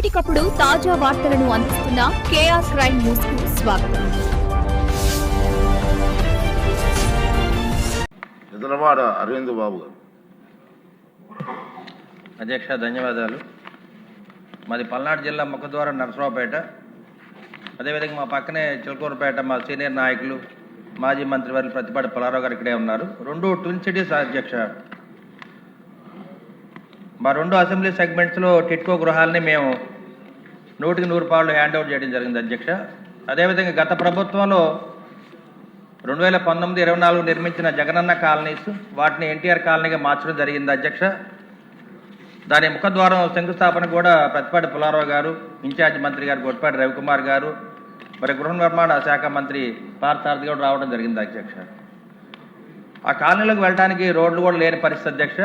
ఎప్పటికప్పుడు తాజా వార్తలను అందిస్తున్న కేఆర్ క్రైమ్ న్యూస్ కు స్వాగతం. నిజలవాడ అరవింద్ బాబు గారు. అధ్యక్ష ధన్యవాదాలు. మాది పల్నాడు జిల్లా ముఖద్వారం నరసరావుపేట. అదేవిధంగా మా పక్కనే చిలకూరుపేట మా సీనియర్ నాయకులు మాజీ మంత్రివర్యులు ప్రతిపాటి పుల్లారావు గారు ఇక్కడే ఉన్నారు. రెండు ట్విన్ సిటీస్ అధ్యక్ష. మా రెండు అసెంబ్లీ సెగ్మెంట్స్లో టిట్కో గృహాలని మేము 100% హ్యాండ్ అవుట్ చేయడం జరిగింది అధ్యక్ష. అదేవిధంగా గత ప్రభుత్వంలో 2019-24 నిర్మించిన జగనన్న కాలనీస్ వాటిని ఎన్టీఆర్ కాలనీగా మార్చడం జరిగింది అధ్యక్ష. దాని ముఖద్వారం శంకుస్థాపన కూడా ప్రతిపాటి పుల్లారావు గారు, ఇన్ఛార్జ్ మంత్రి గారు గొట్టిపాటి రవికుమార్ గారు, మరి గృహ నిర్మాణ శాఖ మంత్రి పార్థసారథి కూడా రావడం జరిగింది అధ్యక్ష. ఆ కాలనీలోకి వెళ్ళడానికి రోడ్లు కూడా లేని పరిస్థితి అధ్యక్ష.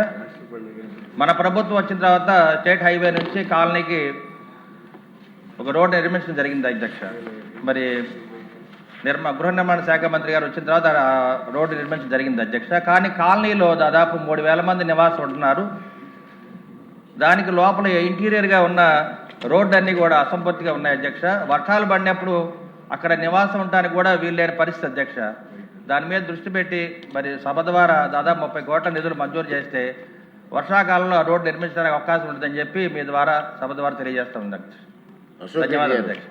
మన ప్రభుత్వం వచ్చిన తర్వాత స్టేట్ హైవే నుంచి కాలనీకి ఒక రోడ్డు నిర్మించడం జరిగింది అధ్యక్ష. మరి గృహ నిర్మాణ శాఖ మంత్రి గారు వచ్చిన తర్వాత రోడ్డు నిర్మించడం జరిగింది అధ్యక్ష. కానీ కాలనీలో దాదాపు 3,000 మంది నివాసం ఉంటున్నారు. దానికి లోపల ఇంటీరియర్గా ఉన్న రోడ్డు అన్నీ కూడా అసంపూర్తిగా ఉన్నాయి అధ్యక్ష. వర్షాలు పడినప్పుడు అక్కడ నివాసం ఉండడానికి కూడా వీల్లేని పరిస్థితి అధ్యక్ష. దాని మీద దృష్టి పెట్టి మరి సభ ద్వారా దాదాపు 30 కోట్ల నిధులు మంజూరు చేస్తే వర్షాకాలంలో రోడ్డు నిర్మించడానికి అవకాశం ఉంటుందని చెప్పి మీ ద్వారా సభ ద్వారా తెలియజేస్తా ఉంది అధ్యక్ష. ధన్యవాదాలు అధ్యక్ష.